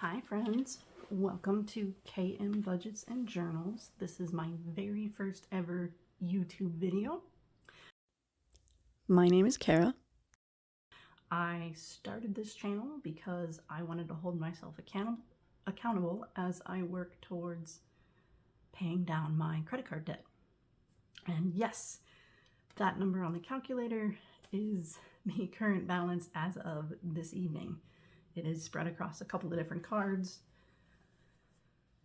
Hi friends, welcome to KM Budgets and Journals. This is my very first ever YouTube video. My name is Kara. I started this channel because I wanted to hold myself accountable as I work towards paying down my credit card debt. And yes, that number on the calculator is the current balance as of this evening. It is spread across a couple of different cards,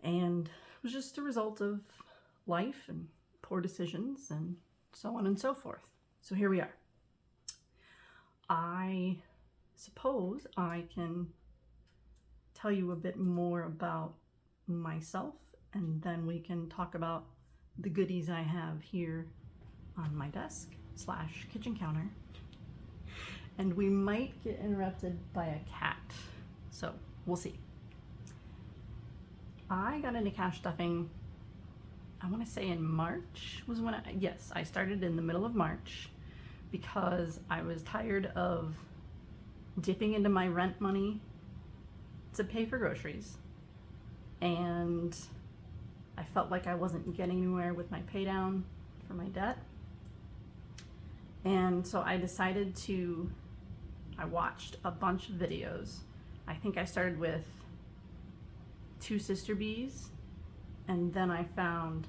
and it was just a result of life and poor decisions and so on and so forth. So here we are. I suppose I can tell you a bit more about myself, and then we can talk about the goodies I have here on my desk / kitchen counter. And we might get interrupted by a cat, so we'll see. I got into cash stuffing, I want to say in March was when I started in the middle of March because I was tired of dipping into my rent money to pay for groceries, and I felt like I wasn't getting anywhere with my pay down for my debt. And so I decided I watched a bunch of videos. I think I started with Two Sister Bees, and then I found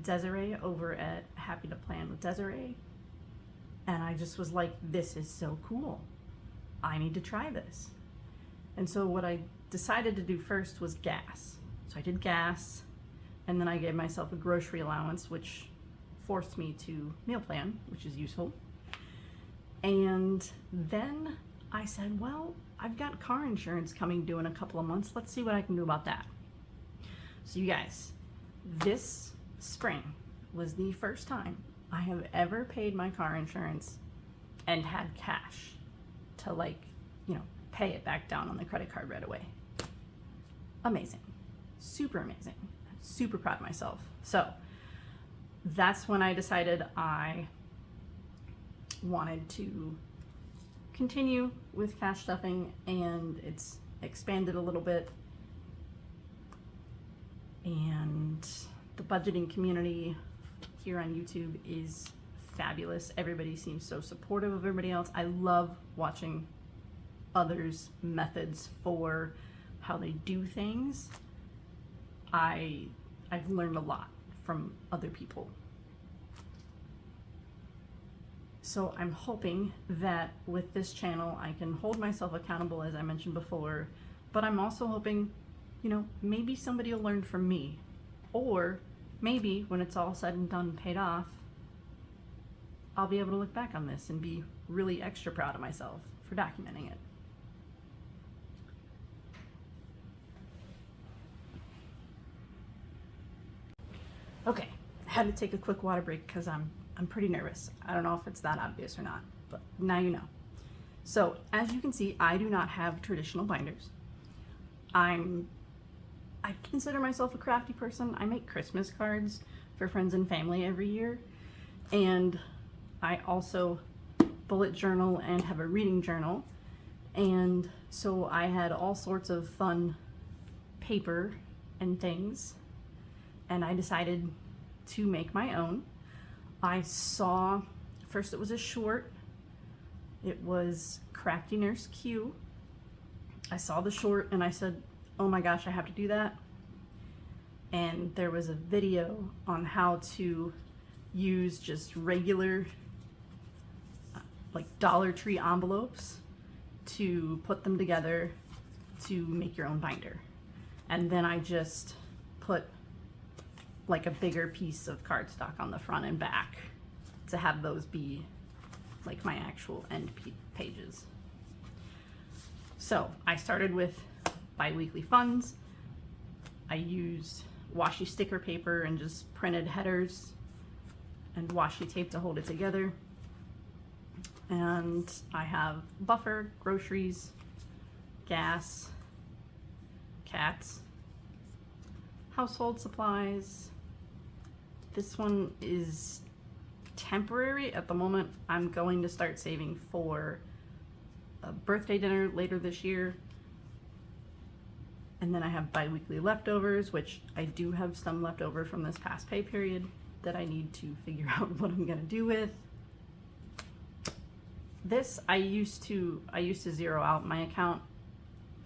Desiree over at Happy to Plan with Desiree, and I just was like, this is so cool. I need to try this. And so what I decided to do first was gas. So I did gas, and then I gave myself a grocery allowance, which forced me to meal plan, which is useful. And then I said, well, I've got car insurance coming due in a couple of months. Let's see what I can do about that. So you guys, this spring was the first time I have ever paid my car insurance and had cash to pay it back down on the credit card right away. Amazing. Super amazing. I'm super proud of myself. So that's when I decided I wanted to continue with cash stuffing, and it's expanded a little bit. And the budgeting community here on YouTube is fabulous. Everybody seems so supportive of everybody else. I love watching others' methods for how they do things. I've learned a lot from other people. So I'm hoping that with this channel I can hold myself accountable, as I mentioned before, but I'm also hoping, maybe somebody will learn from me, or maybe when it's all said and done and paid off, I'll be able to look back on this and be really extra proud of myself for documenting it. Okay, I had to take a quick water break because I'm pretty nervous. I don't know if it's that obvious or not, but now you know. So as you can see, I do not have traditional binders. I consider myself a crafty person. I make Christmas cards for friends and family every year, and I also bullet journal and have a reading journal. And so I had all sorts of fun paper and things, and I decided to make my own. I saw, first it was a short. It was Crafty Nurse Q. I saw the short and I said, oh my gosh, I have to do that. And there was a video on how to use just regular like Dollar Tree envelopes to put them together to make your own binder. And then I just put like a bigger piece of cardstock on the front and back to have those be like my actual end pages. So I started with bi-weekly funds. I used washi sticker paper and just printed headers and washi tape to hold it together. And I have buffer, groceries, gas, cats, household supplies. This one is temporary at the moment. I'm going to start saving for a birthday dinner later this year, And then I have bi-weekly leftovers, which I do have some left over from this past pay period that I need to figure out what I'm gonna do with. This, I used to zero out my account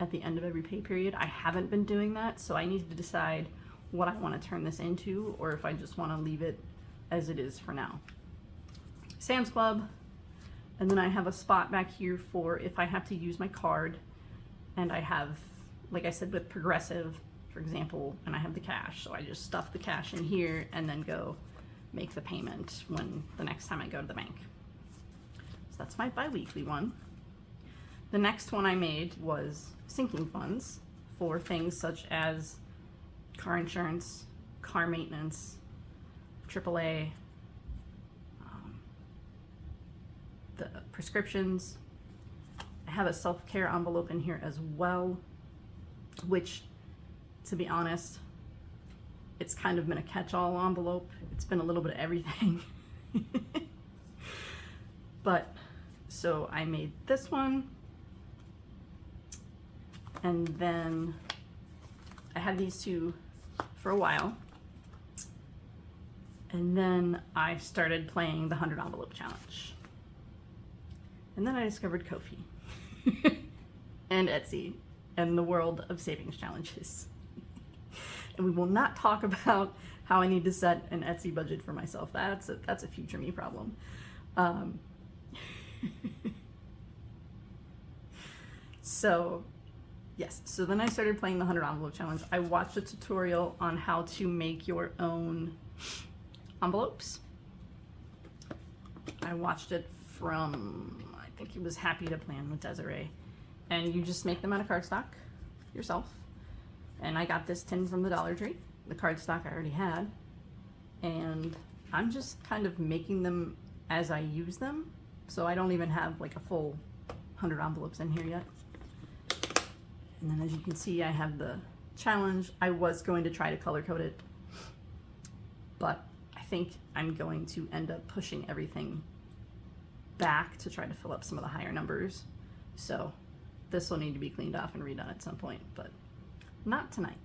at the end of every pay period. I haven't been doing that, so I need to decide what I want to turn this into, or if I just want to leave it as it is for now. Sam's Club, and then I have a spot back here for if I have to use my card, and I have, like I said, with Progressive, for example, and I have the cash, so I just stuff the cash in here and then go make the payment when the next time I go to the bank. So that's my bi-weekly one. The next one I made was sinking funds for things such as car insurance, car maintenance, AAA, the prescriptions. I have a self-care envelope in here as well, which, to be honest, it's kind of been a catch-all envelope. It's been a little bit of everything. But, so I made this one, and then I had these two for a while, and then I started playing the 100 envelope challenge. And then I discovered Ko-fi and Etsy and the world of savings challenges. And we will not talk about how I need to set an Etsy budget for myself. That's a future me problem. So yes, so then I started playing the 100 envelope challenge. I watched a tutorial on how to make your own envelopes. I watched it from, I think it was Happy to Plan with Desiree. And you just make them out of cardstock yourself. And I got this tin from the Dollar Tree, the cardstock I already had. And I'm just kind of making them as I use them. So I don't even have like a full 100 envelopes in here yet. And then as you can see, I have the challenge. I was going to try to color code it, but I think I'm going to end up pushing everything back to try to fill up some of the higher numbers. So this will need to be cleaned off and redone at some point, but not tonight.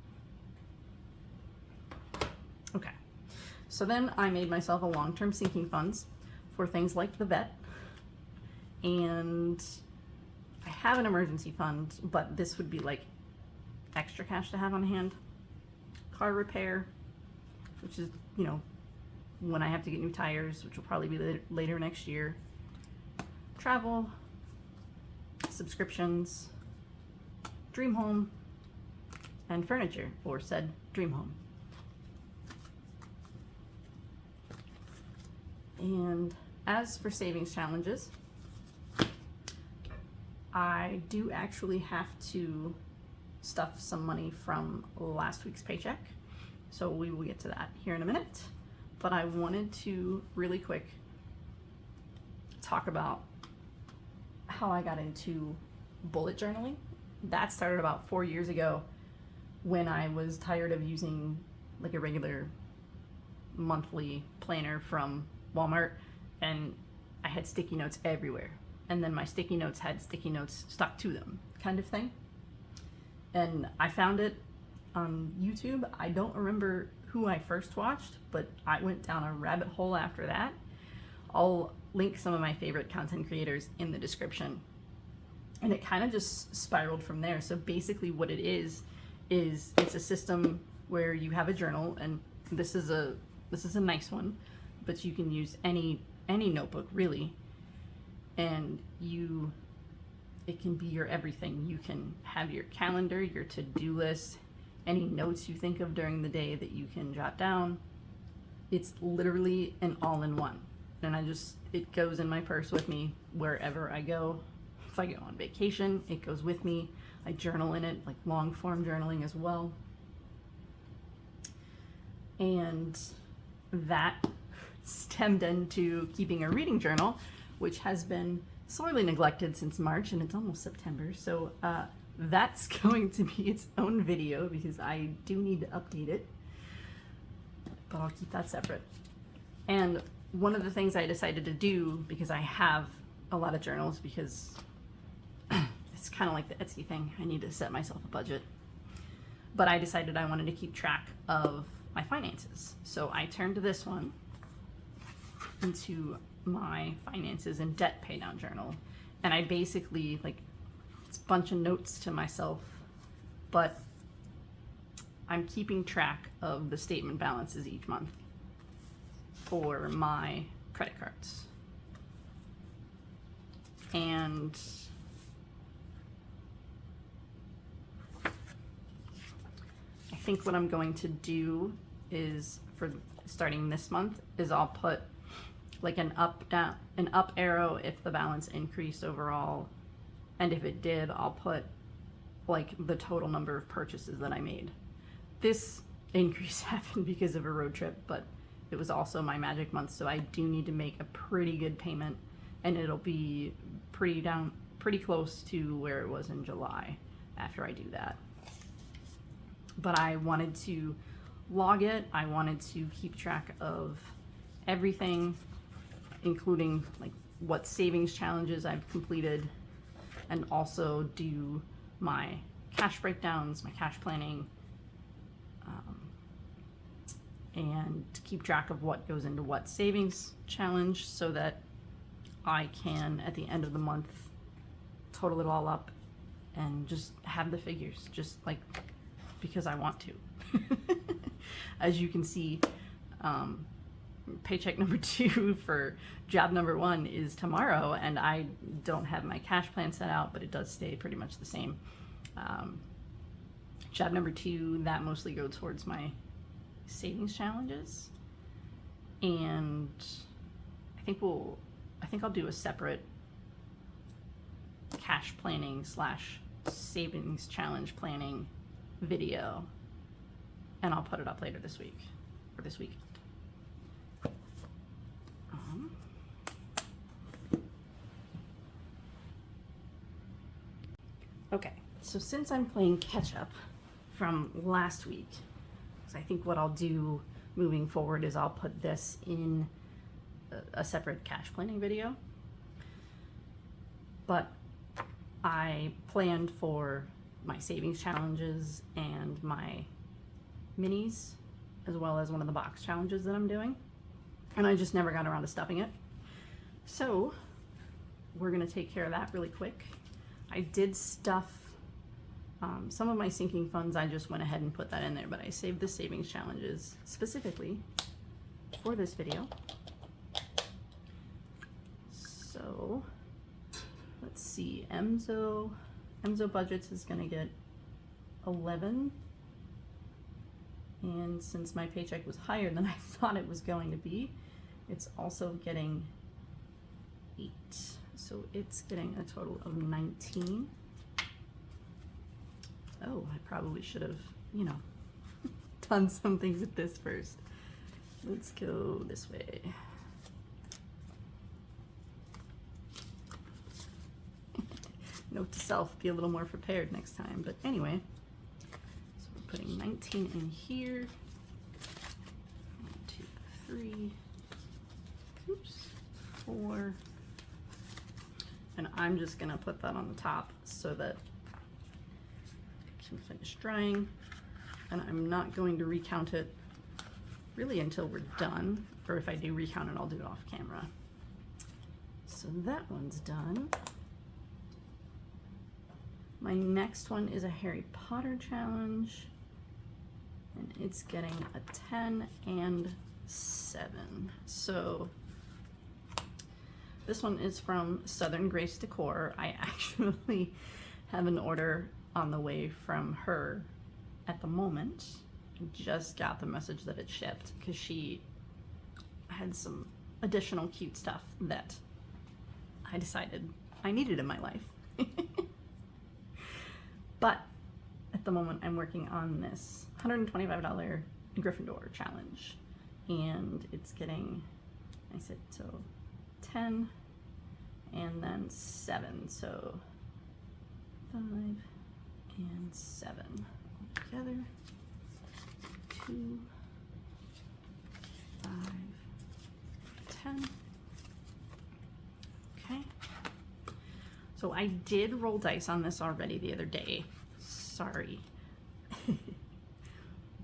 Okay, so then I made myself a long-term sinking funds for things like the vet, and I have an emergency fund, but this would be like extra cash to have on hand. Car repair, which is, you know, when I have to get new tires, which will probably be later next year. Travel, subscriptions, dream home, and furniture for said dream home. And as for savings challenges, I do actually have to stuff some money from last week's paycheck, so we will get to that here in a minute. But I wanted to really quick talk about how I got into bullet journaling. That started about 4 years ago when I was tired of using like a regular monthly planner from Walmart, and I had sticky notes everywhere. And then my sticky notes had sticky notes stuck to them, kind of thing. And I found it on YouTube. I don't remember who I first watched, but I went down a rabbit hole after that. I'll link some of my favorite content creators in the description. And it kind of just spiraled from there. So basically what it is it's a system where you have a journal, and this is a nice one, but you can use any notebook really. And it can be your everything. You can have your calendar, your to-do list, any notes you think of during the day that you can jot down. It's literally an all-in-one. And it goes in my purse with me wherever I go. If I go on vacation, it goes with me. I journal in it, like long form journaling as well. And that stemmed into keeping a reading journal, which has been sorely neglected since March, and it's almost September. So that's going to be its own video because I do need to update it, but I'll keep that separate. And one of the things I decided to do, because I have a lot of journals, because it's kind of like the Etsy thing, I need to set myself a budget. but I decided I wanted to keep track of my finances. So I turned this one into my finances and debt pay down journal. And I basically, like, it's a bunch of notes to myself, but I'm keeping track of the statement balances each month for my credit cards. And I think what I'm going to do is, for starting this month, is I'll put like an up arrow if the balance increased overall, and if it did, I'll put like the total number of purchases that I made. This increase happened because of a road trip, but it was also my magic month, so I do need to make a pretty good payment, and it'll be pretty close to where it was in July after I do that. But I wanted to log it. I wanted to keep track of everything, including like what savings challenges I've completed, and also do my cash breakdowns, my cash planning, and keep track of what goes into what savings challenge, so that I can, at the end of the month, total it all up and just have the figures, just like because I want to. As you can see, paycheck number 2 for job number 1 is tomorrow, and I don't have my cash plan set out, but it does stay pretty much the same. Job number 2, that mostly goes towards my savings challenges, and I think I'll do a separate cash planning / savings challenge planning video, and I'll put it up later this week or this weekend. Okay, so since I'm playing catch up from last week, so I think what I'll do moving forward is I'll put this in a separate cash planning video. But I planned for my savings challenges and my minis, as well as one of the box challenges that I'm doing, and I just never got around to stuffing it. So we're gonna take care of that really quick. I did stuff some of my sinking funds. I just went ahead and put that in there, but I saved the savings challenges specifically for this video. So let's see, Emzo Budgets is gonna get 11, and since my paycheck was higher than I thought it was going to be, it's also getting 8, so it's getting a total of 19. Oh, I probably should have, done some things with this first. Let's go this way. Note to self, be a little more prepared next time. But anyway, so we're putting 19 in here. 1, 2, 3, oops, 4. And I'm just gonna put that on the top so that it can finish drying. And I'm not going to recount it really until we're done, or if I do recount it, I'll do it off camera. So that one's done. My next one is a Harry Potter challenge, and it's getting a 10 and 7. So this one is from Southern Grace Decor. I actually have an order on the way from her at the moment. I just got the message that it shipped because she had some additional cute stuff that I decided I needed in my life. But at the moment I'm working on this $125 Gryffindor challenge, and it's getting, I said, so 10 and then 7, so 5 and 7 together. 2, 5, 10. Okay. So I did roll dice on this already the other day. Sorry.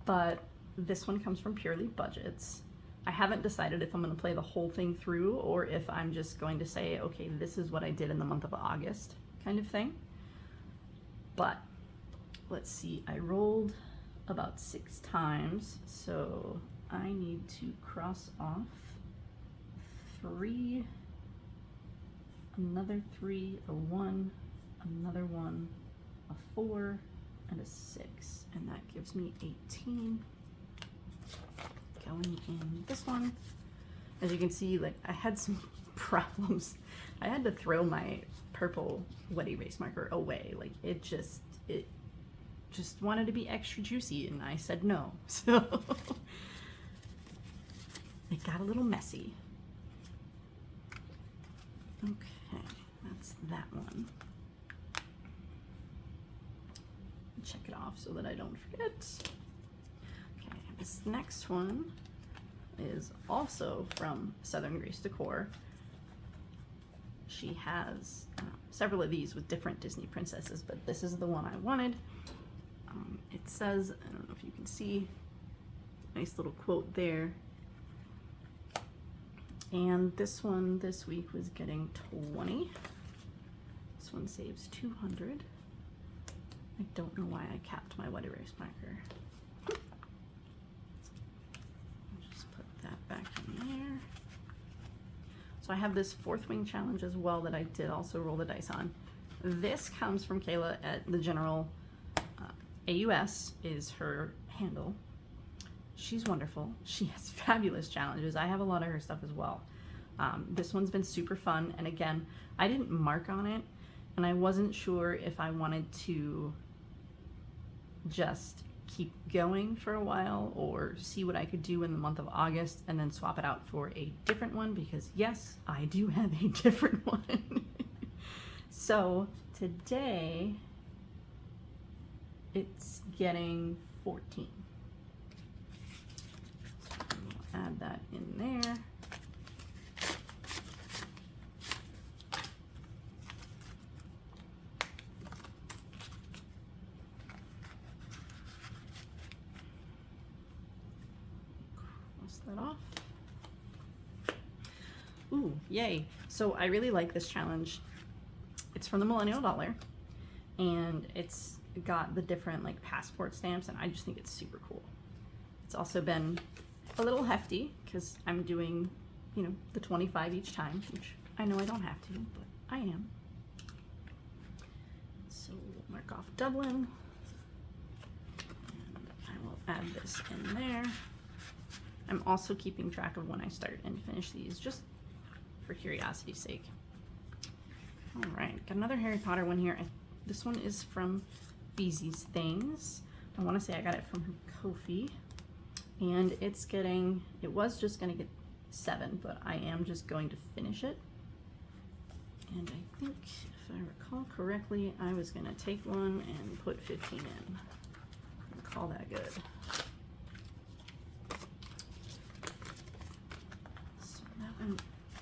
But this one comes from Purely Budgets. I haven't decided if I'm going to play the whole thing through or if I'm just going to say, okay, this is what I did in the month of August kind of thing. But let's see, I rolled about 6 times, so I need to cross off 3, another 3, a 1, another 1, a 4, and a 6, and that gives me 18 going in this one. As you can see, like, I had some problems. I had to throw my purple wet erase marker away. Like, it just wanted to be extra juicy, and I said no. So it got a little messy. Okay, that's that one. Check it off so that I don't forget. Okay, this next one is also from Southern Grace Decor. She has several of these with different Disney princesses, but this is the one I wanted. It says, I don't know if you can see, nice little quote there. And this one this week was getting 20. This one saves 200. I don't know why I capped my wet erase marker. I'll just put that back in there. So I have this Fourth Wing challenge as well that I did also roll the dice on. This comes from Kayla at the General. AUS is her handle. She's wonderful. She has fabulous challenges. I have a lot of her stuff as well. This one's been super fun. And again, I didn't mark on it, and I wasn't sure if I wanted to just keep going for a while or see what I could do in the month of August and then swap it out for a different one, because yes, I do have a different one. So today it's getting 14. So we'll add that in there. That off. Ooh, yay. So I really like this challenge. It's from the Millennial Dollar, and it's got the different like passport stamps, and I just think it's super cool. It's also been a little hefty because I'm doing, you know, the 25 each time, which I know I don't have to, but I am. So we'll mark off Dublin, and I will add this in there. I'm also keeping track of when I start and finish these, just for curiosity's sake. All right, got another Harry Potter one here. This one is from Beezy's Things. I want to say I got it from her Ko-fi, and it's getting, it was just going to get 7, but I am just going to finish it. And I think, if I recall correctly, I was going to take one and put 15 in. And call that good.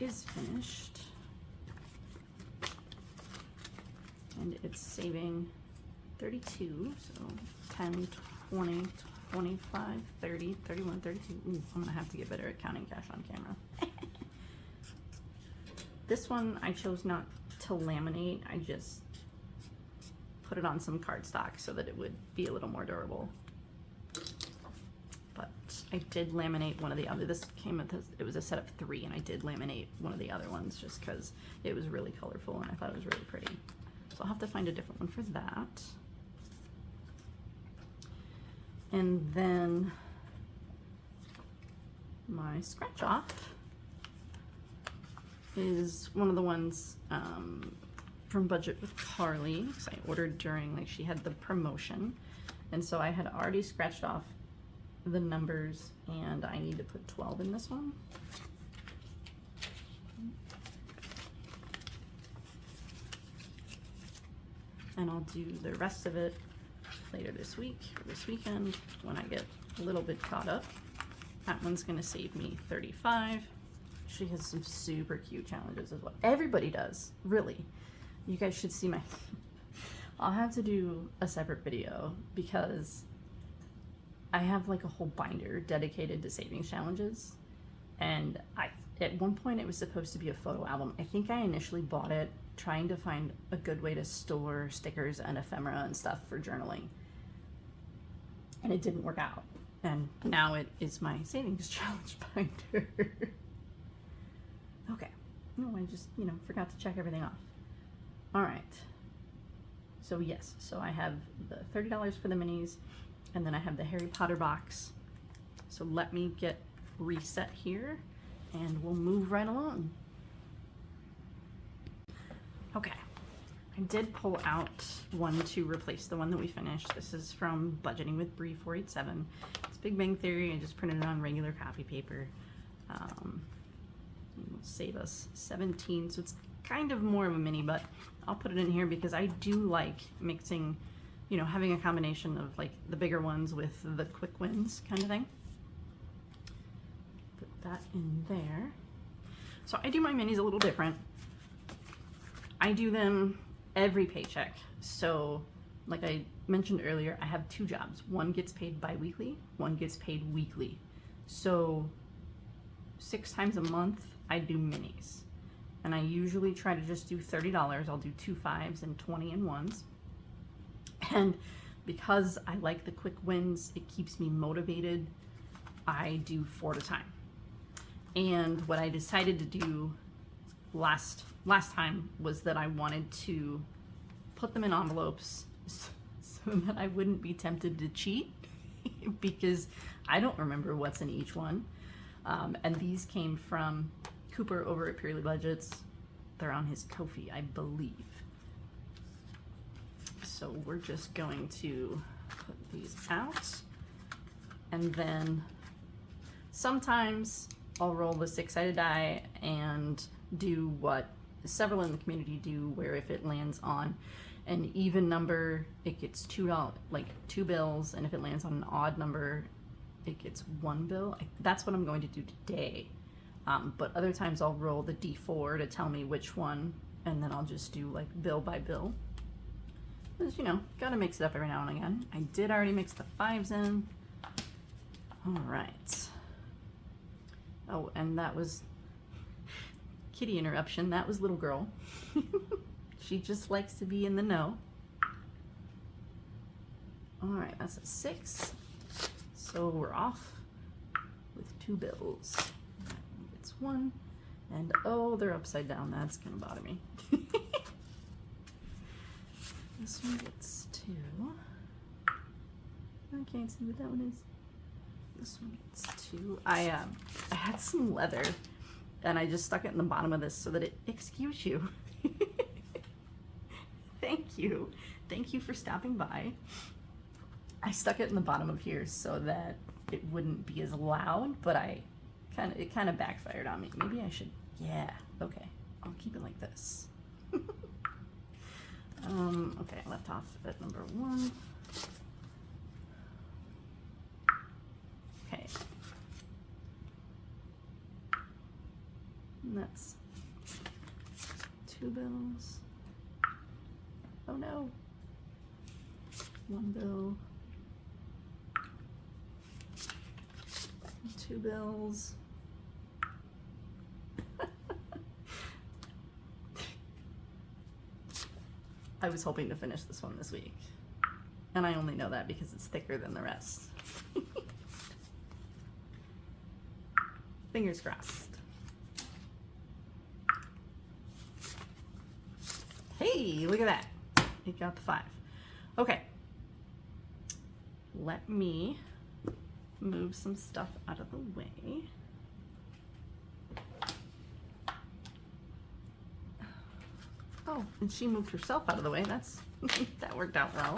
Is finished, and it's saving 32, so 10, 20, 25, 30, 31, 32. Ooh, I'm gonna have to get better at counting cash on camera. This one I chose not to laminate. I just put it on some cardstock so that it would be a little more durable. But I did laminate one of the other. This came with it was a set of 3, and I did laminate one of the other ones just because it was really colorful and I thought it was really pretty. So I'll have to find a different one for that. And then my scratch off is one of the ones from Budget with Carly, because I ordered during, like, she had the promotion, and so I had already scratched off the numbers, and I need to put 12 in this one. And I'll do the rest of it later this week, or this weekend, when I get a little bit caught up. That one's gonna save me 35. She has some super cute challenges as well. Everybody does, really. You guys should see my, I'll have to do a separate video because I have like a whole binder dedicated to savings challenges, and at one point it was supposed to be a photo album. I think I initially bought it trying to find a good way to store stickers and ephemera and stuff for journaling, and it didn't work out. And now it is my savings challenge binder. Okay. No, I just, forgot to check everything off. All right. So yes, so I have the $30 for the minis, and then I have the Harry Potter box. So let me get reset here, and we'll move right along. Okay. I did pull out one to replace the one that we finished. This is from Budgeting with Brie 487. It's Big Bang Theory. I just printed it on regular copy paper. It'll save us 17, so it's kind of more of a mini, but I'll put it in here because I do like mixing, having a combination of like the bigger ones with the quick wins kind of thing. Put that in there. So I do my minis a little different. I do them every paycheck. So like I mentioned earlier, I have 2 jobs. One gets paid bi-weekly, one gets paid weekly. So 6 times a month I do minis, and I usually try to just do $30. I'll do 2 5s and 20 in 1s. And because I like the quick wins, it keeps me motivated. I do 4 at a time. And what I decided to do last time was that I wanted to put them in envelopes so that I wouldn't be tempted to cheat because I don't remember what's in each one. And these came from Cooper over at Purely Budgets. They're on his Ko-fi, I believe. So we're just going to put these out, and then sometimes I'll roll the 6-sided die and do what several in the community do, where if it lands on an even number, it gets $2, like 2 bills, and if it lands on an odd number, it gets 1 bill. That's what I'm going to do today. But other times I'll roll the D4 to tell me which one, and then I'll just do like bill by bill. Just, gotta mix it up every now and again. I did already mix the 5s in. All right. Oh, and that was kitty interruption. That was little girl. She just likes to be in the know. All right, that's a 6. So we're off with 2 bills. It's 1, and oh, they're upside down. That's gonna bother me. This one gets 2. I can't see what that one is. This one gets 2. I had some leather, and I just stuck it in the bottom of this so that it, excuse you. Thank you for stopping by. I stuck it in the bottom of here so that it wouldn't be as loud, but it kind of backfired on me. Maybe I should, yeah, okay. I'll keep it like this. Okay, I left off at number 1. Okay. And that's 2 bills. Oh no. 1 bill. 2 bills. I was hoping to finish this one this week, and I only know that because it's thicker than the rest. Fingers crossed. Hey, look at that. It got the 5. Okay. Let me move some stuff out of the way. Oh, and she moved herself out of the way. That's that worked out well.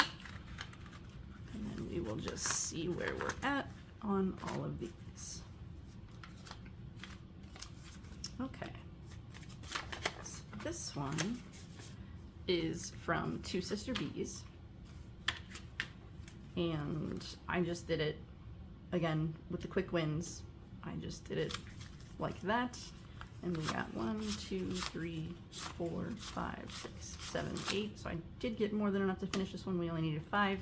And then we will just see where we're at on all of these. Okay. So this one is from Two Sister Bees. And I just did it, again, with the quick wins. I just did it like that. And we got 1, 2, 3, 4, 5, 6, 7, 8. So I did get more than enough to finish this one. We only needed 5.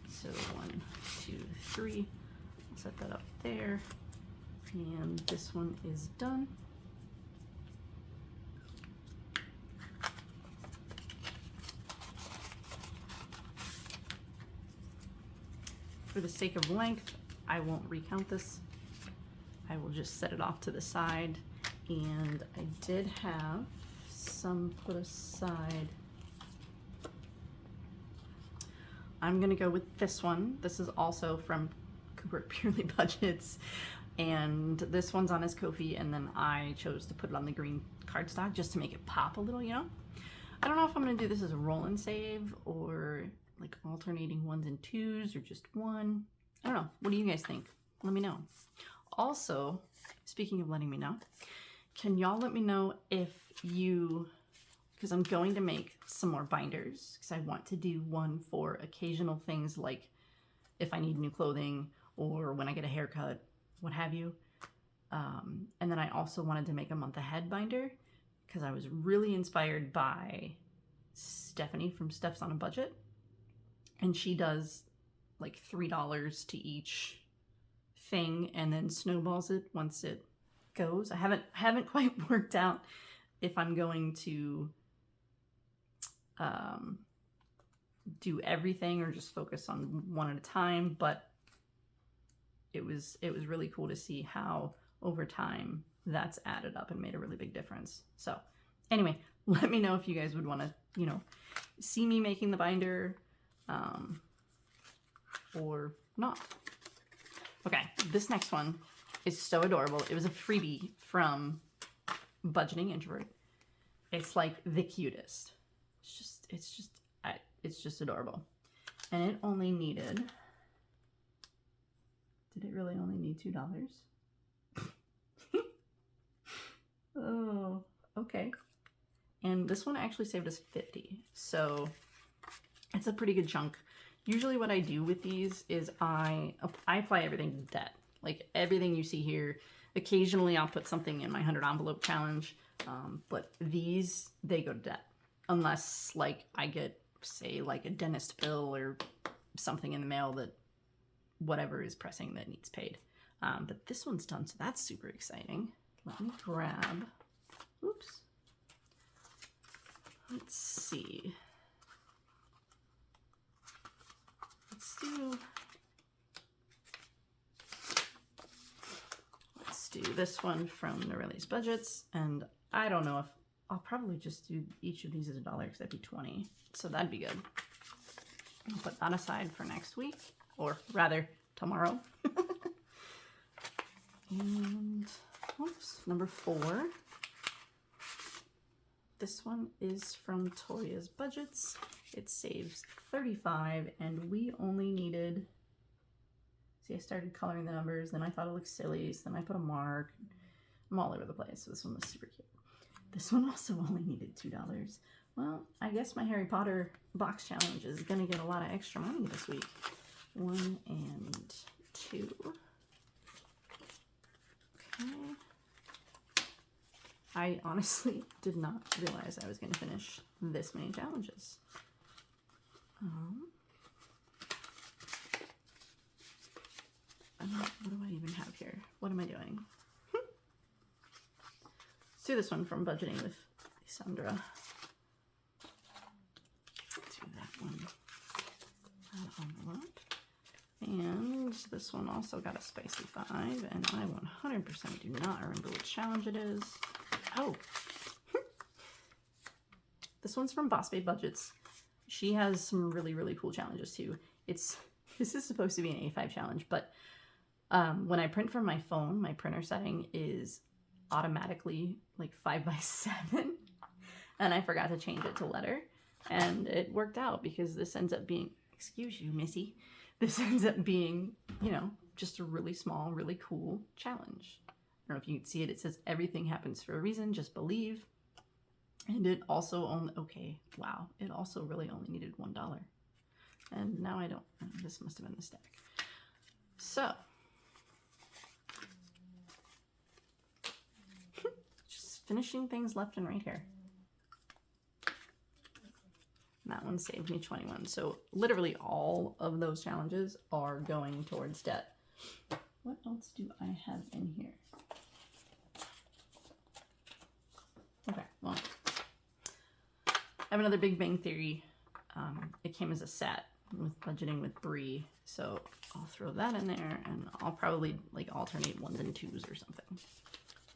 So 1, 2, 3, set that up there. And this one is done. For the sake of length, I won't recount this. I will just set it off to the side. And I did have some put aside. I'm gonna go with this one. This is also from Cooper Purely Budgets. And this one's on his Ko-fi, and then I chose to put it on the green cardstock just to make it pop a little, you know? I don't know if I'm gonna do this as a roll and save or like alternating ones and twos or just one. I don't know. What do you guys think? Let me know. Also, speaking of letting me know, can y'all let me know if you, because I'm going to make some more binders because I want to do one for occasional things like if I need new clothing or when I get a haircut, what have you. And then I also wanted to make a month ahead binder because I was really inspired by Stephanie from Steph's on a Budget. And she does like $3 to each thing and then snowballs it once it goes. I haven't quite worked out if I'm going to do everything or just focus on one at a time, but it was really cool to see how over time that's added up and made a really big difference. So anyway, let me know if you guys would want to, you know, see me making the binder or not. Okay, this next one is so adorable. It was a freebie from Budgeting Introvert. It's like the cutest. It's just adorable. And it only needed, did it really only need $2? Oh, okay. And this one actually saved us $50. So it's a pretty good chunk. Usually what I do with these is I apply everything to debt. Like everything you see here. Occasionally I'll put something in my 100 envelope challenge. But these, they go to debt. Unless like I get, say, like a dentist bill or something in the mail that whatever is pressing that needs paid. But this one's done, so that's super exciting. Let me grab, oops. Let's see. Let's do this one from Norelli's Budgets, and I don't know if I'll probably just do each of these as $1 because that'd be 20, so that'd be good. I'll put that aside for next week, or rather tomorrow. And oops, number 4. This one is from Toya's Budgets. It saves $35, and we only needed, see, I started coloring the numbers, then I thought it looked silly, so then I put a mark. I'm all over the place, so this one was super cute. This one also only needed $2. Well, I guess my Harry Potter box challenge is gonna get a lot of extra money this week. 1 and 2. Okay. I honestly did not realize I was gonna finish this many challenges. What do I even have here? What am I doing? Let's do this one from Budgeting with Sandra. Let's do that one. Envelope. And this one also got a spicy 5, and I 100% do not remember which challenge it is. Oh! This one's from Boss Babe Budgets. She has some really, really cool challenges too. This is supposed to be an A5 challenge, but when I print from my phone, my printer setting is automatically like 5x7, and I forgot to change it to letter, and it worked out because this ends up being, excuse you, Missy, this ends up being, you know, just a really small, really cool challenge. I don't know if you can see it. It says everything happens for a reason, just believe. And it also only, okay, wow, it also really only needed $1. And now I don't, this must have been the stack. So, just finishing things left and right here. And that one saved me 21. So literally all of those challenges are going towards debt. What else do I have in here? Okay, well, I have another Big Bang Theory. It came as a set with budgeting with Brie, so I'll throw that in there, and I'll probably like alternate 1s and 2s or something.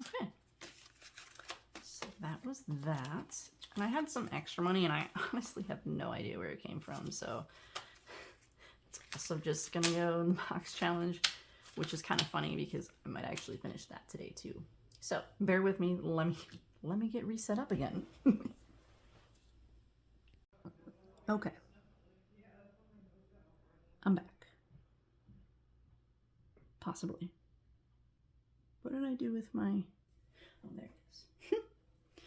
Okay, so that was that. And I had some extra money, and I honestly have no idea where it came from, so it's also just gonna go in the box challenge, which is kind of funny because I might actually finish that today too. So bear with me. Let me get reset up again. Okay. I'm back. Possibly. What did I do with my... Oh, there it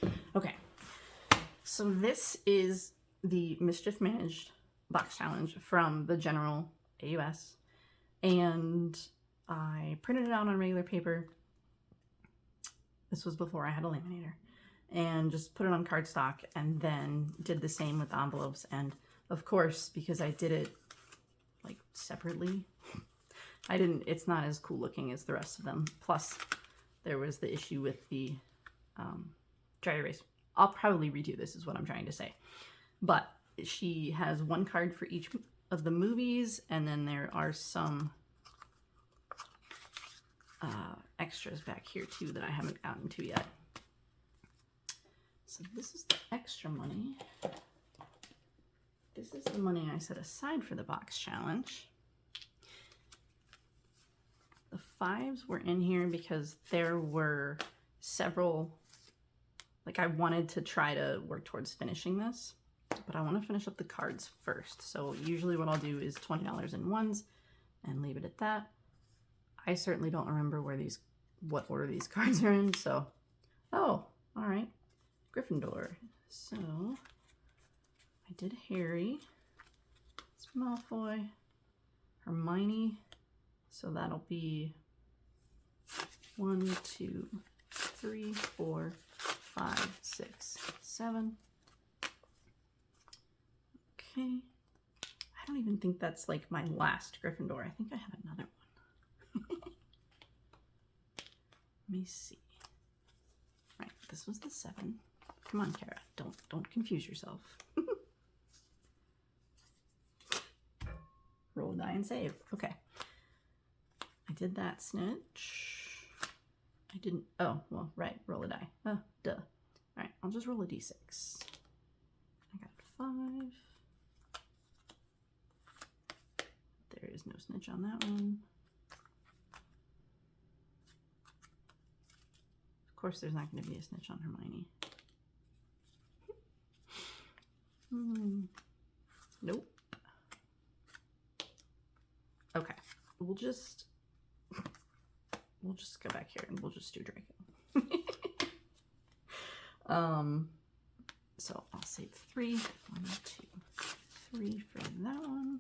is. Okay. So this is the Mischief Managed box challenge from the General AUS. And I printed it out on regular paper. This was before I had a laminator. And just put it on cardstock and then did the same with the envelopes. And of course, because I did it like separately, it's not as cool looking as the rest of them. Plus there was the issue with the dry erase. I'll probably redo this is what I'm trying to say. But she has one card for each of the movies, and then there are some extras back here too that I haven't gotten to yet. So this is the extra money. This is the money I set aside for the box challenge. The 5s were in here because there were several, like I wanted to try to work towards finishing this, but I want to finish up the cards first. So usually what I'll do is $20 in 1s and leave it at that. I certainly don't remember what order these cards are in, so, oh, all right. Gryffindor. So I did Harry, Malfoy, Hermione. So that'll be 1, 2, 3, 4, 5, 6, 7. Okay. I don't even think that's like my last Gryffindor. I think I have another one. Let me see. Right, this was the 7. Come on, Kara. Don't confuse yourself. Roll, die, and save. Okay. I did that snitch. I didn't. Oh, well, right. Roll a die. Oh, duh. All right, I'll just roll a d6. I got 5. There is no snitch on that one. Of course, there's not going to be a snitch on Hermione. Nope. Okay, we'll just go back here and we'll just do Draco. So I'll save 3. 1, 2, 3 for that one.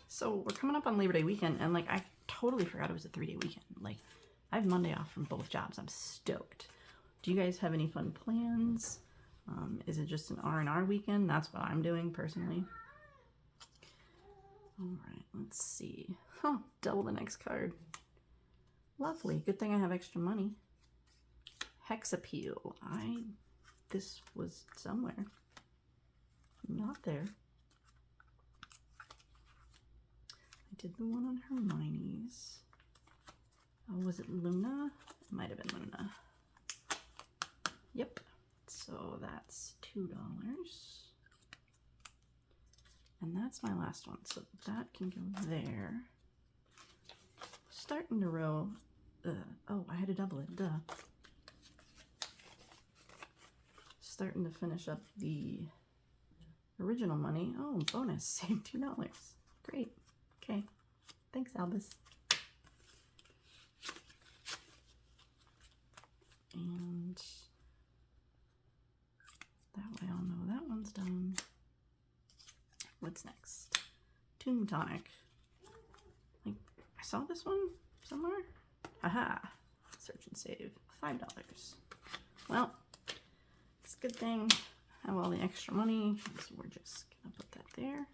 So we're coming up on Labor Day weekend, and like I totally forgot it was a 3-day weekend. Like I have Monday off from both jobs. I'm stoked. Do you guys have any fun plans? Is it just an R&R weekend? That's what I'm doing personally. All right, let's see. Oh, double the next card. Lovely. Good thing I have extra money. Hex Appeal. This was somewhere. Not there. I did the one on Hermione's. Oh, was it Luna? It might have been Luna. Yep. So that's $2. And that's my last one. So that can go there. Starting to row. Oh, I had to double it. Duh. Starting to finish up the original money. Oh, bonus. Save $2. Great. Okay. Thanks, Albus. And that way I'll know that one's done. What's next? Tomb Tonic. Like, I saw this one somewhere. Haha. Search and save. $5. Well, it's a good thing I have all the extra money, so we're just gonna put that there.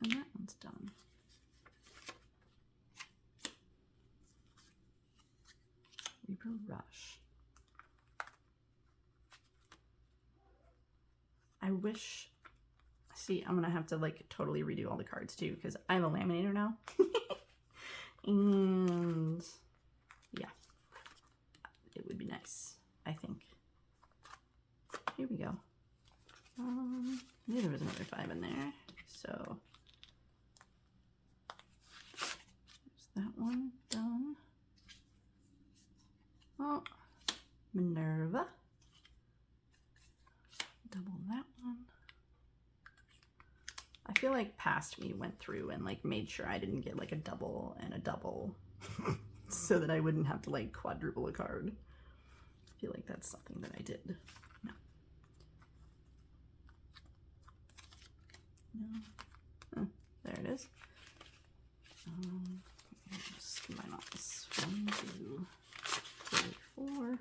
And that one's done. Reaper Rush. I wish, see, I'm gonna have to like totally redo all the cards too because I have a laminator now. And yeah, it would be nice, I think. Here we go. There was another 5 in there, so there's that one done. Oh, Minerva. Double that one. I feel like past me went through and like made sure I didn't get like a double and a double so that I wouldn't have to like quadruple a card. I feel like that's something that I did. No. No. Oh, there it is. Just combine all this. 1, 2, 3, 4.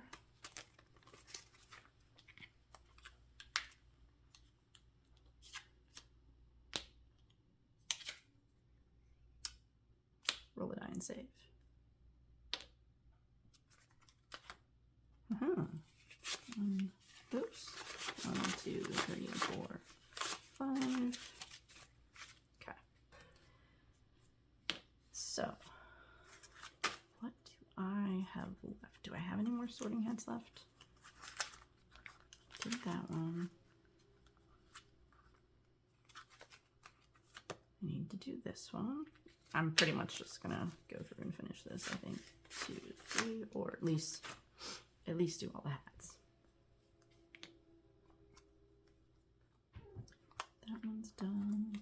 Roll a die and save. Oops. 1, 2, 3, 4, 5. Okay. So, what do I have left? Do I have any more sorting heads left? Did that one. I need to do this one. I'm pretty much just gonna go through and finish this, I think. 2, 3, or at least do all the hats. That one's done.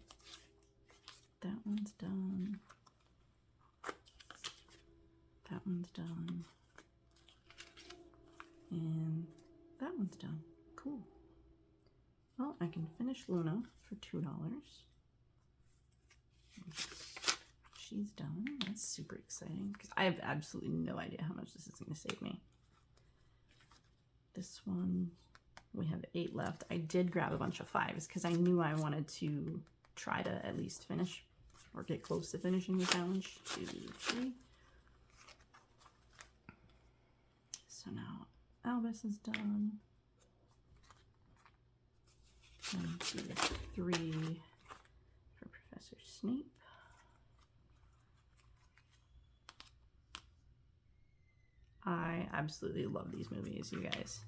That one's done. That one's done. And that one's done. Cool. Well, I can finish Luna for $2. She's done. That's super exciting because I have absolutely no idea how much this is going to save me. This one, we have 8 left. I did grab a bunch of 5s because I knew I wanted to try to at least finish or get close to finishing the challenge. 2, 3. So now Albus is done. 1, 2, 3 for Professor Snape. I absolutely love these movies, you guys.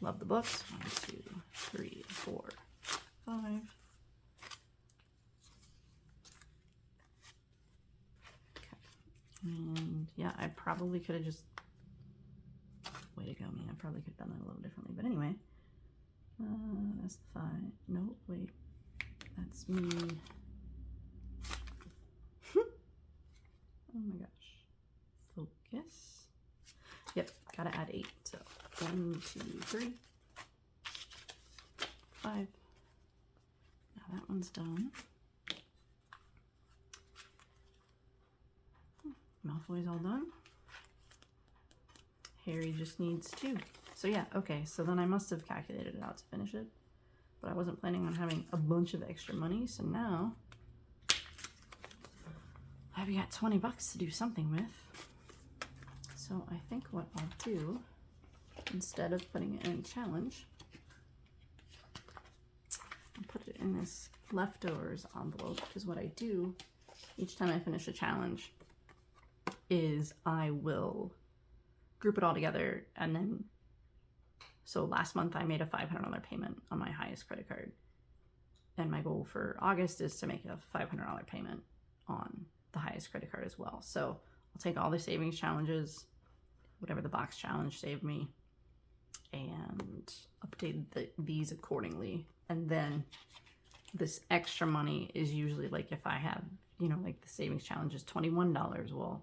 Love the books. 1, 2, 3, 4, 5. Okay. And yeah, I probably could have just, way to go, me. I probably could have done that a little differently. But anyway, that's the 5. No, wait. That's me. Oh my gosh. Focus. Yep, gotta add 8. So 1, 2, 3, 5. Now that one's done. Malfoy's all done. Harry just needs 2. So yeah, okay, so then I must have calculated it out to finish it. But I wasn't planning on having a bunch of extra money, so now I've got 20 bucks to do something with. So I think what I'll do, instead of putting it in a challenge, I'll put it in this leftovers envelope, because what I do each time I finish a challenge is I will group it all together, and then, so last month I made a $500 payment on my highest credit card, and my goal for August is to make a $500 payment on the highest credit card as well. So I'll take all the savings challenges, whatever the box challenge saved me, and update these accordingly. And then this extra money is usually like, if I have, you know, like the savings challenge is $21. Well,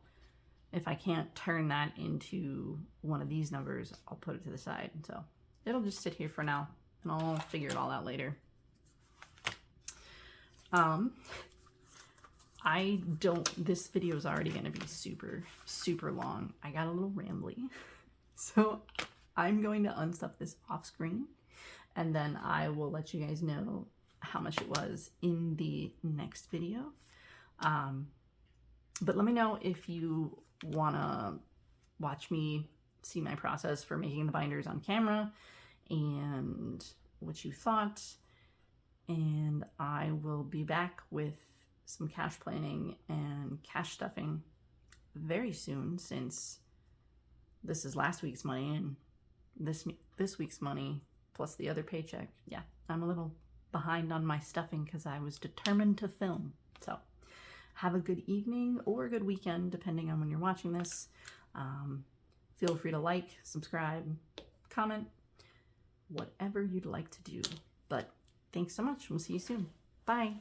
if I can't turn that into one of these numbers, I'll put it to the side. So it'll just sit here for now, and I'll figure it all out later. This video is already going to be super, super long. I got a little rambly. So I'm going to unstuff this off screen, and then I will let you guys know how much it was in the next video. But let me know if you want to watch me see my process for making the binders on camera and what you thought. And I will be back with some cash planning and cash stuffing very soon, since this is last week's money and this week's money plus the other paycheck. Yeah, I'm a little behind on my stuffing because I was determined to film. So have a good evening or a good weekend, depending on when you're watching this. Feel free to like, subscribe, comment, whatever you'd like to do. But thanks so much. We'll see you soon. Bye.